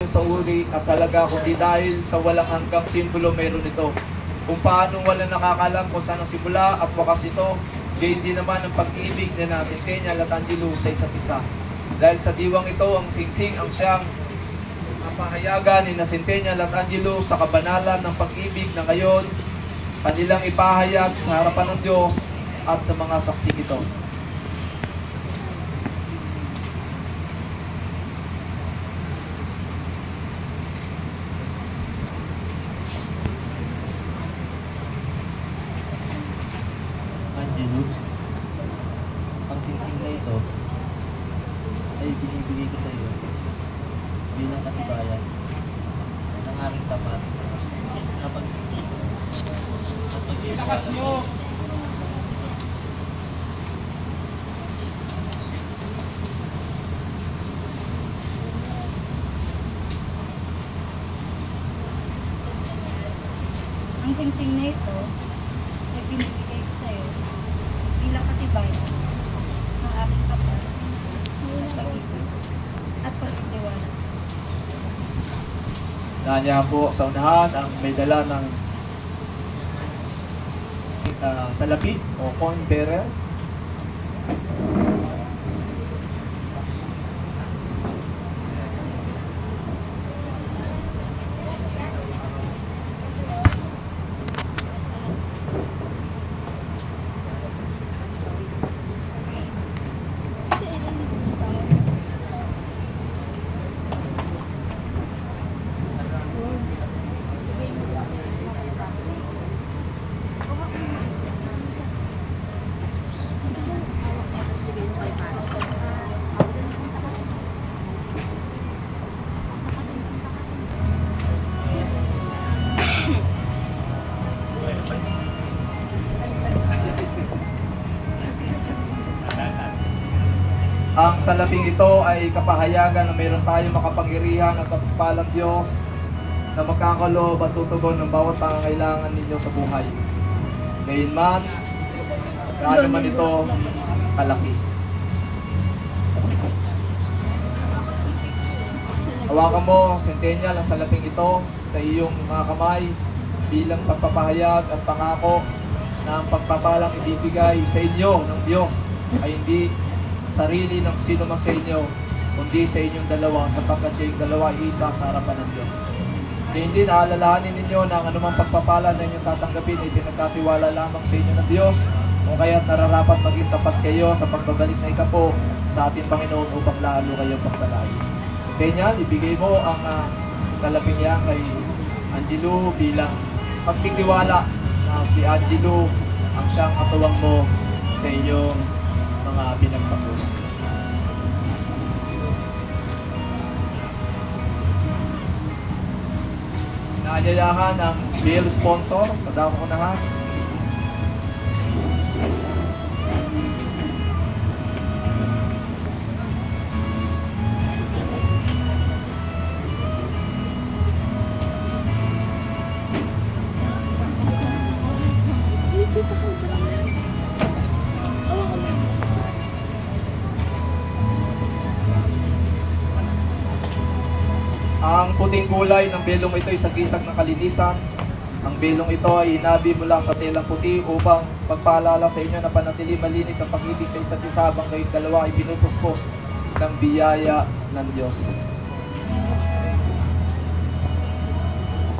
sa uri at talaga kundi dahil sa walang hanggang simbolo meron ito. Kung paano walang nakakalam kung saan ang simula at wakas ito, gayon din naman ang pag-ibig na Centennial at Angelo sa isa't isa. Dahil sa diwang ito, ang singsing ang siyang pahayagan ni Centennial at Angelo sa kabanalan ng pag-ibig na ngayon kanilang ipahayag sa harapan ng Diyos at sa mga saksi ito. Angelo, ang singsing na ito ay binibigay ko sa iyo bilang katibayan ng aking tapat na pag-iilakas nyo. Ang singsing na ito ay binibigay ko sa iyo bilang katibayan ng aking tapat at pag-ibig at pagtitiwala. Nandiyan po sa unahan ang may dala ng salapi o coin bearer. Ang salaping ito ay kapahayagan na mayroon tayong makapangyarihan at pagpapalang Diyos na magkakaloob at tutugon ng bawat pangangailangan ninyo sa buhay. Gayunman, gaano man ito kalaki. Hawakan mo, Centennial, ang salaping ito sa iyong mga kamay bilang pagpapahayag at pangako na ang pagpapalang ibibigay sa inyo ng Diyos ay hindi sarili ng sino man sa inyo, kundi sa inyong dalawa, sapagkat kayong dalawa ay isa sa harapan ng Diyos. Kaya hindi naalalahanin ninyo na ang anumang pagpapala na inyong tatanggapin ay pinagkatiwala lamang sa inyo ng Diyos, o kaya't nararapat maging tapat kayo sa pagbabalik na ikapo sa ating Panginoon upang lalo kayong pagpalain. Kaya ibigay mo ang salaping yan kay Angelo bilang pagtitiwala na si Angelo ang siyang katuwang mo sa inyong mga pinagpagulo. Naanyayahan ang bill sponsor sa damo unahan. Ang puting kulay ng belong ito ay sagisag ng kalinisan. Ang belong ito ay hinabi mula sa telang puti upang pagpaalala sa inyo na panatili malinis ang pag-ibig sa isa't isa habang kayong dalawa ay binupuspos ng biyaya ng Diyos.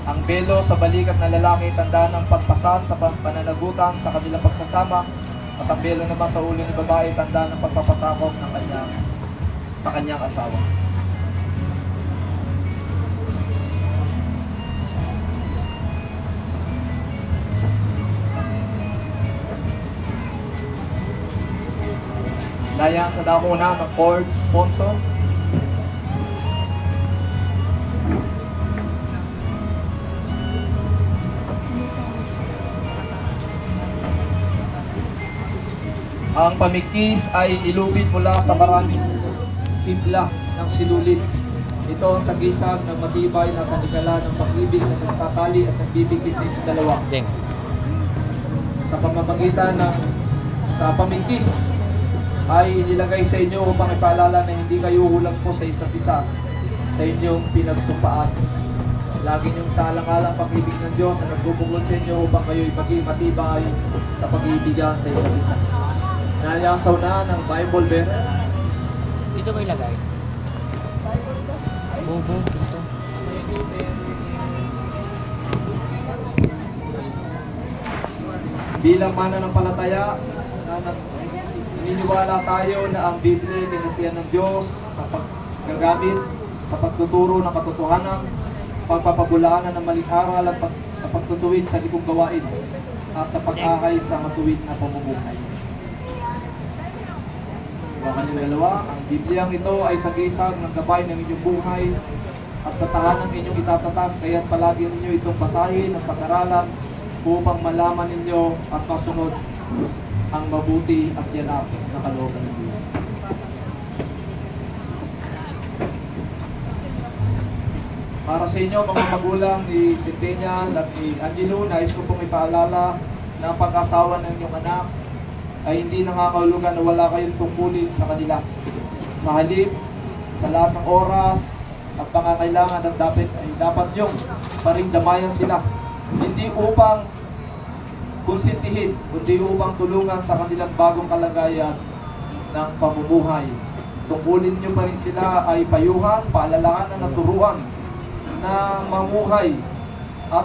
Ang belo sa balikat na lalaki tanda ng pagpasan sa pananagutan sa kanilang pagsasama, at ang belo naman sa ulo ng babae tanda ng pagpapasakop ng sa kanyang asawa. Daya sa dakuna ng Ford sponsor. Ang pamikis ay ilubid mula sa maraming timpla ng silulit. Ito ang sagisag ng matibay na tanikala ng pag-ibig na nagtatali at nagbibigay sa inyong dalawa. Sa pamamagitan ng sa pamikis ay inilagay sa inyo upang ipaalala na hindi kayo hulag po sa isa't isa, sa inyong pinagsumpaan. Lagi niyong saalang-alang pag-ibig ng Diyos na nagbubuklod sa inyo upang kayo'y maging matibay sa pag-ibigan sa isa't isa. Nayang sa unahan ng Bible bearer. Dito ba ilagay? Bobo, dito. Bilang mananampalataya, naniniwala tayo na ang Biblia ay tinasihan ng Diyos sa paggagamit, sa pagtuturo ng katotohanan, pagpapabulaanan ng maling aral at sa pagtutuwid sa libong gawain at sa pag-akay sa matuwid na pamumuhay. Bakan yung dalawa, ang Bibliang ito ay sagisag ng gabay ng inyong buhay at sa tahanang inyong itatatak, kaya't palagi ninyo itong basahin at pag-aralan upang malaman ninyo at masunod ang mabuti at yanap na kalooban ng Diyos. Para sa inyo, mga magulang ni Centennial at ni Angelo, nais ko pong ipaalala na ang pag-asawa ng inyong anak ay hindi nangakahulugan na wala kayong tungkulin sa kanila. Sa halip, sa lahat ng oras at pangangailangan ng dapat niyong paringdamayan sila. Hindi upang konsintihin, kundi upang tulungan sa kanilang bagong kalagayan ng pamumuhay. Tungkulin niyo pa rin sila ay payuhan, paalalahanan at turuan na mamuhay at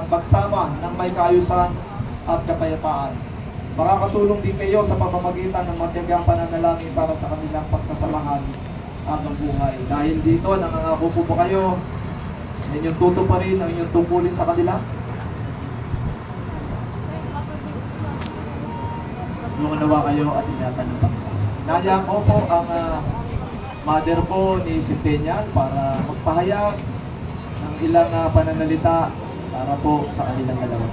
magsama ng may kaayusan at kapayapaan. Makakatulong din kayo sa pamamagitan ng matiyagang pananalangin para sa kanilang pagsasamahan habang buhay. Dahil dito, nangangako po ba kayo na inyong tutuparin ang inyong tungkulin sa kanila? Lumanawa kayo at inatanong pa. Nayang ko po ang mother po ni Centennial para magpahayag ng ilang pananalita para po sa kanilang dalawa.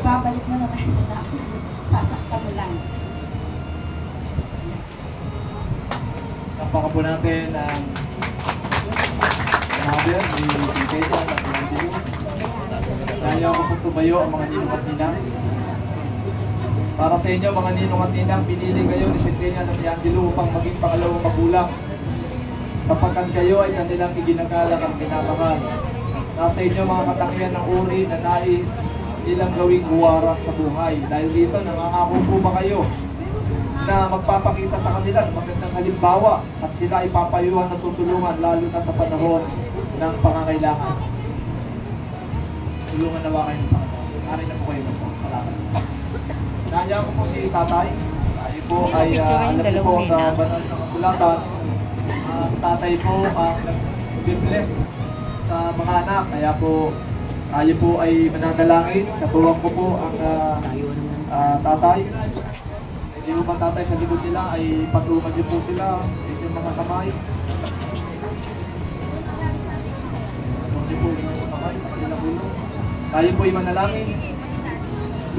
Babalik mo na tayo na ako. Sasakta mo lang. Sampakan po natin ang mother ni Centennial at ni Angelo. Kaya ko po tumayo ang mga ninong at ninang. Para sa inyo, mga ninong at ninang, pinili kayo ni Centennial at ni Angelo upang maging pangalawang magulang. Sapagkat kayo ay kanilang iginagalang ang pinamahal. Nasa inyo mga katangian ng uri na nais nilang gawing huwarak sa buhay. Dahil dito, nangangako po ba kayo na magpapakita sa kanila ng magandang halimbawa at sila ipapayuhan at tutulungan lalo na sa panahon ng pangangailangan? Tulungan nawa kayo ng Panginoon. Ari na po kayo ng salamat. Nandiyan ko po si tatay. Tayo po ay alam po sa banal na kasulatan. Ang tatay po ang nag-bless sa mga anak. Kaya po tayo po ay mananalangin. Katuwang ko po ang tatay. Hindi po ba tatay sa likod nila ay patulungan niyo po sila. Ito yung mga kamay. Hindi po yung mga kamay sa kanilang ulo. Tayo po ay manalangin.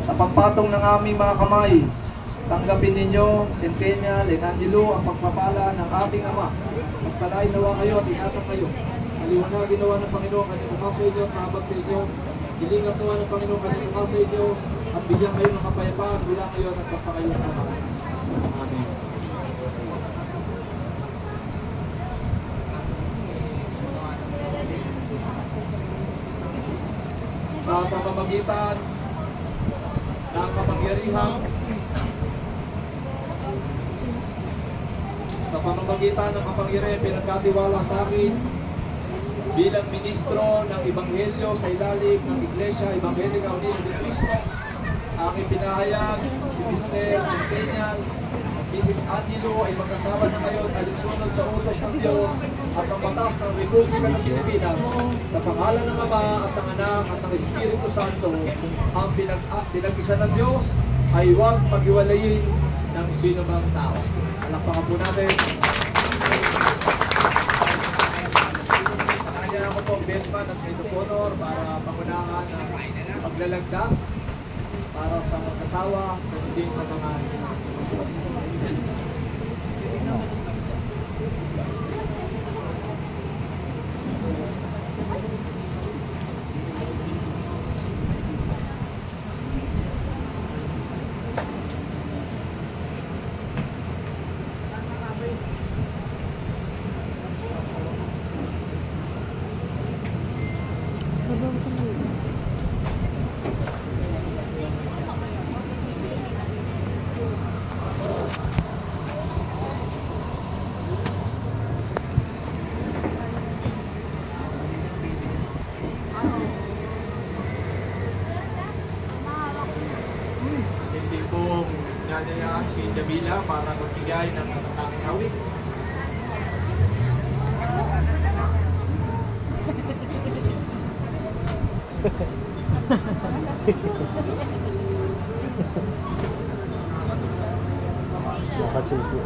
Sa pagpatong ng aming mga kamay, tanggapin ninyo, Centennial and Angelo, ang pagpapala ng ating Ama. Pagpalain nawa kayo at inatang kayo. Kaliwanagin nawa ng Panginoon kanyang umasa inyo at mahabag sa inyo. Hilingat nawa ng Panginoon kanyang umasa inyo at bigyan kayo ng kapayapaan mula kayo at pagpakailangan. Amen. Sa pamamagitan ng kapangyarihan, pinagkatiwala sa akin bilang ministro ng Ebanghelyo sa ilalim ng Iglesia Evangelika Unida de Cristo, aking pinahayag si Mr. Centennial Mrs. Anilo ay magkasama na ngayon alinsunod sa utos ng Diyos at ang batas ng Republika ng Pilipinas sa pangalan ng Ama at ng Anak at ng Espiritu Santo. Ang pinag-isa ng Diyos ay huwag paghiwalayin ng sino mang tao. Palakpakan po natin. Kanya ako po best man at maid of honor para pangunahan ng paglalagda para sa mag-asawa at din sa mga hindi po nanayaan si Jamila para magbigay ng katatanging hawik. Makasuko.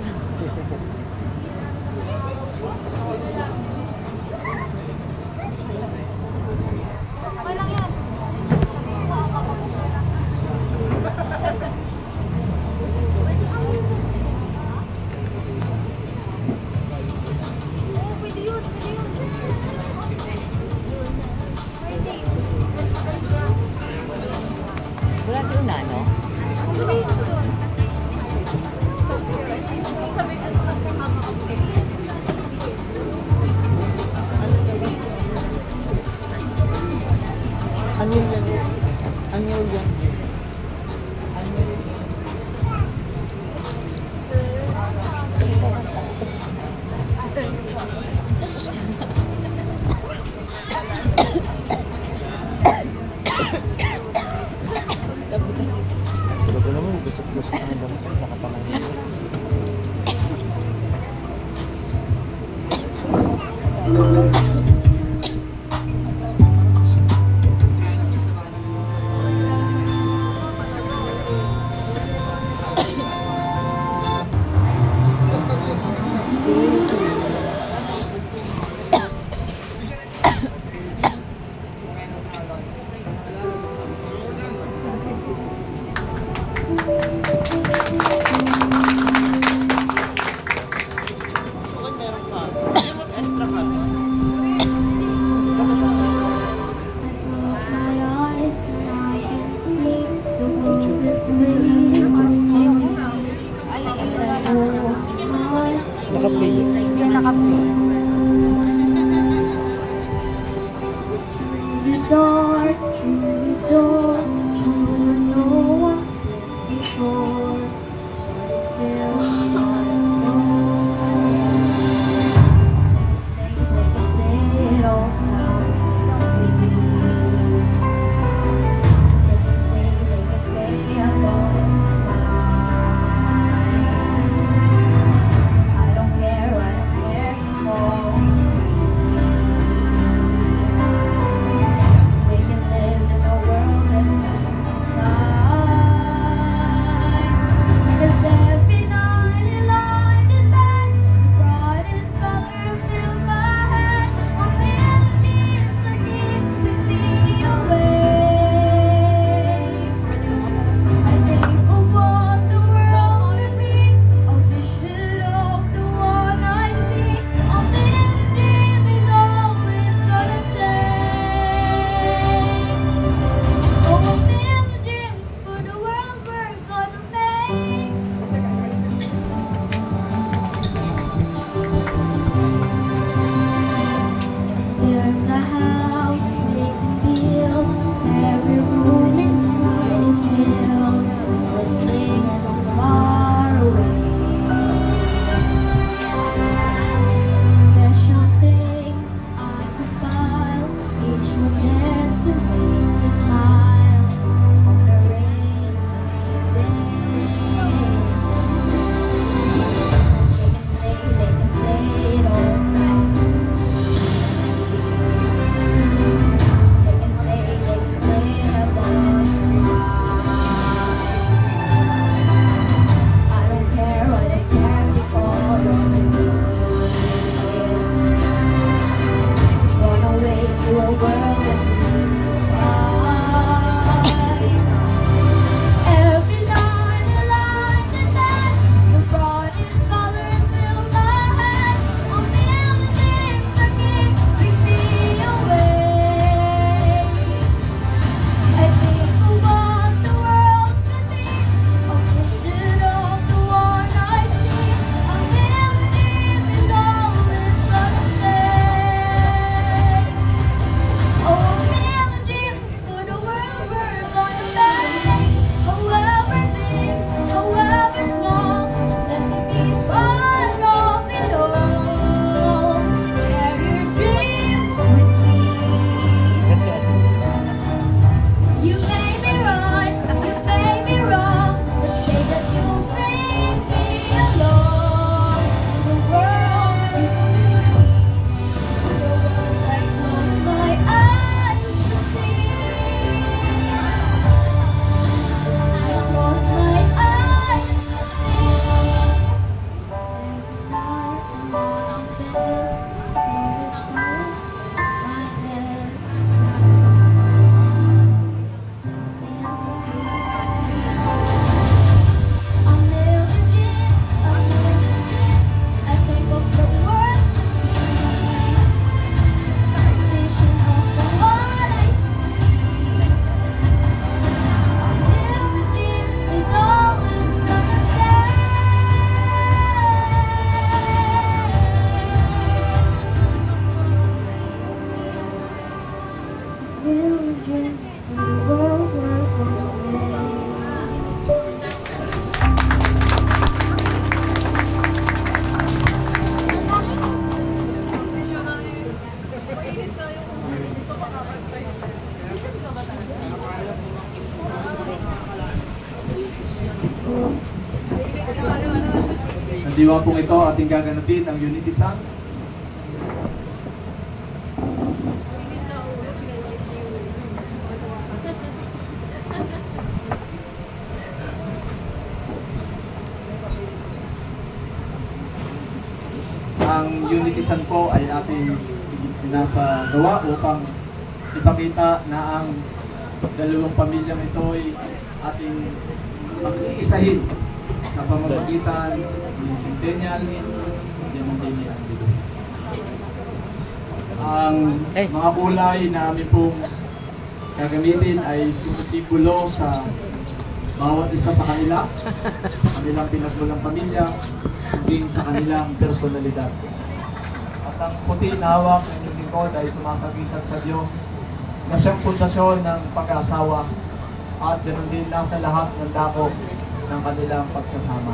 Wala si Una, no? Ano yan? Ano yan? Sila ko naman, gusto ang dami ko, nakapangalan. Extra Sa diwa pong ito, ating gaganapin ang Unity Song. Ang Unity Song po ay ating sinasagawa upang ipakita na ang dalawang pamilyang ito ay ating mag-iisahin sa pamamagitan ni Centennial Diamantini Andino. Ang mga kulay na aming pong gagamitin ay sumisimbolo sa bawat isa sa kanila, kanilang pinagmulang pamilya, hanggang sa kanilang personalidad. At ang puti na hawak ng inyong lingkod ay sumasagisag sa Diyos na siyang pundasyon ng pag-asawa at ganoon din nasa lahat ng dako ng kanilang pagsasama.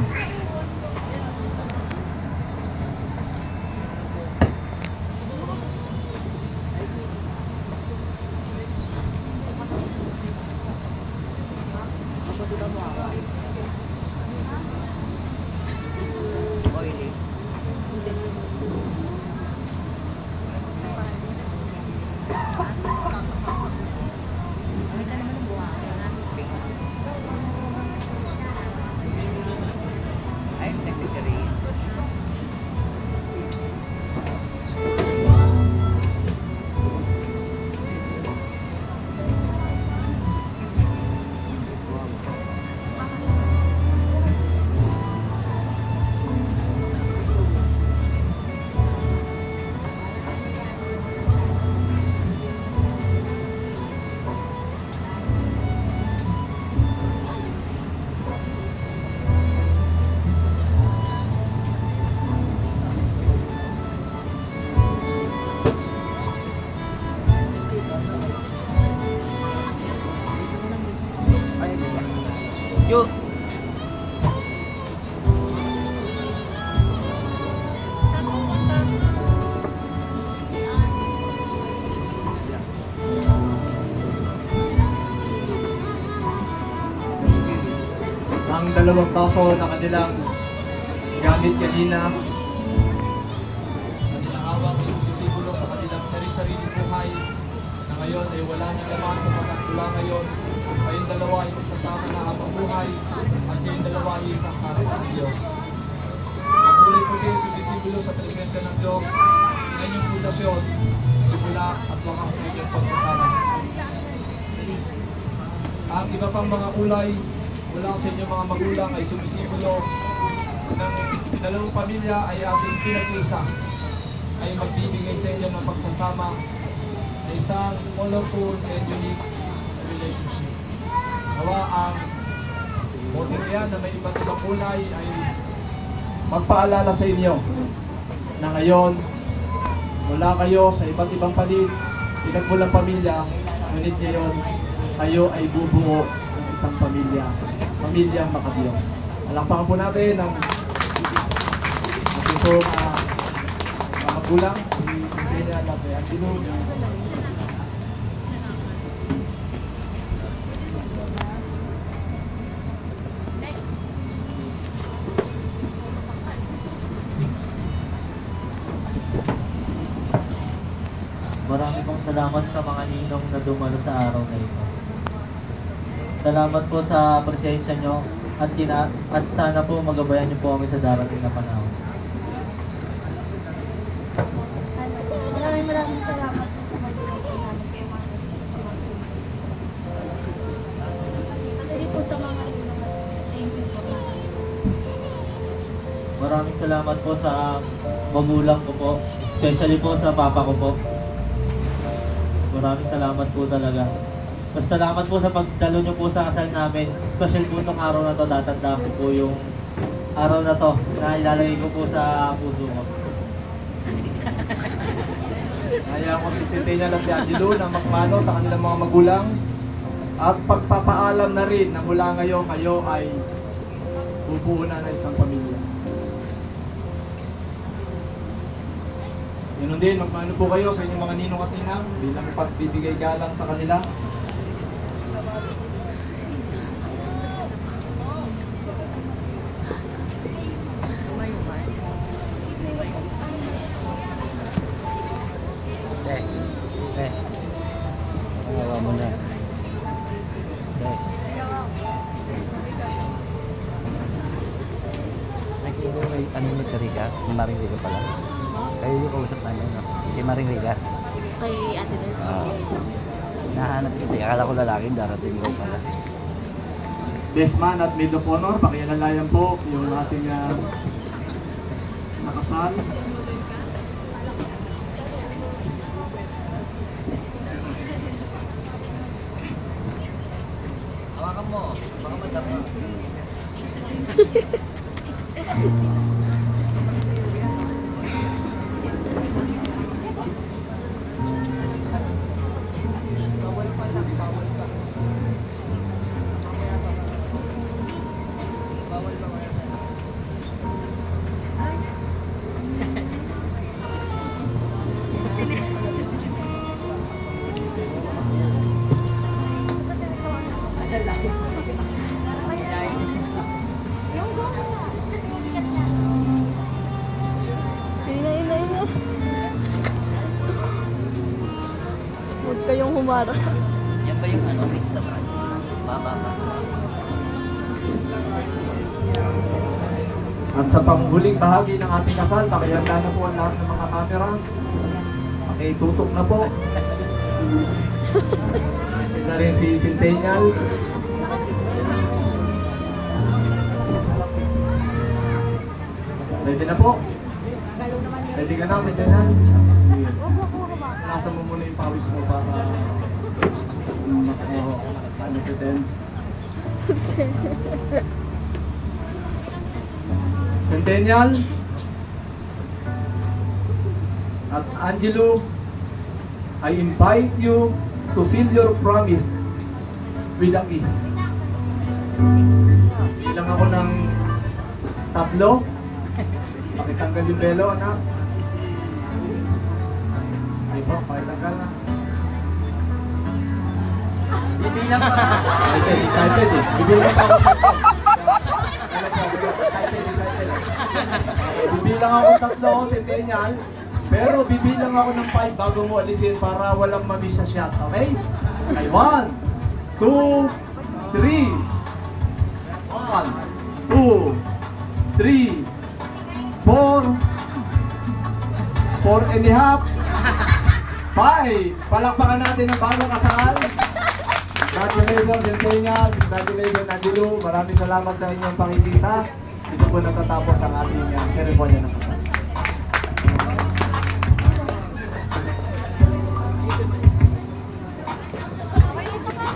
Yo. Ang dalawang baso na kanilang gamit kanina, kanilang hawak ay sumisimbolo sa kanilang sarili-sarili buhay na ngayon ay wala nang laman sapagkat mula ngayon kayong dalawa ay magsasama na habang buhay at kayong dalawa ay isasama ng Diyos. Ang kulay puti ay sumisimbolo sa presensya ng Diyos na inyong pundasyon, simula at wakas sa inyong pagsasama. Ang iba pang mga kulay mula sa inyong mga magulang ay sumisimbolo ng dalawang pamilya ay ating pinag-isa, ay magbibigay sa inyo ng pagsasama na isang colorful and unique relationship. Nawa ang motibo yan na may iba't ibang kulay ay magpaalala sa inyo na ngayon mula kayo sa iba't ibang palit, pinagmulang pamilya, ngunit ngayon kayo ay bubuo ng isang pamilya, pamilyang makadiyos. Palakpakan po natin ang ating pong mga magulang, si Centennial at Andino. Marami pong salamat sa mga ninong na dumalo sa araw na ito. Salamat po sa presensya nyo at sana po magabayan nyo po kami sa darating na panahon. Maraming salamat po sa magulang po namin kayo mga nagsasama. Hindi po sa mga thank you po. Maraming salamat po sa magulang ko po, especially po sa papa ko po. Maraming salamat po talaga. Mas salamat po sa pagdalo nyo po sa kasal namin. Special po itong araw na to. Tatanda ko po yung araw na to na ilalagay ko po sa puso ko. Kaya ko si Centennial at si Angelo na magmano sa kanilang mga magulang at pagpapaalam na rin na mula ngayon kayo ay bubuo na ng isang pamilya. Ganun din, magmano po kayo sa inyong mga ninong at ninang bilang pagbibigay galang sa kanila. Awa mo na. May ano ni Riga? Ni Maring Riga pala. Kayo yung kausap namin, no? Si Maring Riga. Kay Ate Del. Nahanap kita. Akala ko lalaki, darating ko pala. Best man at maid of honor, pakialalayan po yung ating nakasal. Hawakan mo, baka madama. Huwag kayong humarap. Yan ba yung ano, restaurant? Baba. At sa panghuling bahagi ng ating kasal, pakihanda na po ang lahat ng mga cameras. Pakitutok na po. Ito na rin si Centennial. Ready na po? Ready ka na, Centennial? Sige. Nasa mo muna yung pawis mo para ano to dance. Centennial at Angelo, I invite you to seal your promise with a kiss. Bilang ako ng 3, pakitanggal yung belo, anak. Ay po, pakitanggal na. Bibilang pa. Excited eh. Bibilang pa ako. Bibilang ako 3, Centennial. Pero bibilang ako ng 5 bago mo alisin para walang mamiss sa shot, okay? Okay, 1, 2, 3. 1, 2, 3, 4, 4.5, 5. Palakpakan natin ang bagong kasal. Congratulations, Centennial. Congratulations, Angelo. Maraming salamat sa inyong pakikisa. Ito po natatapos ang ating seremonya ng kasal.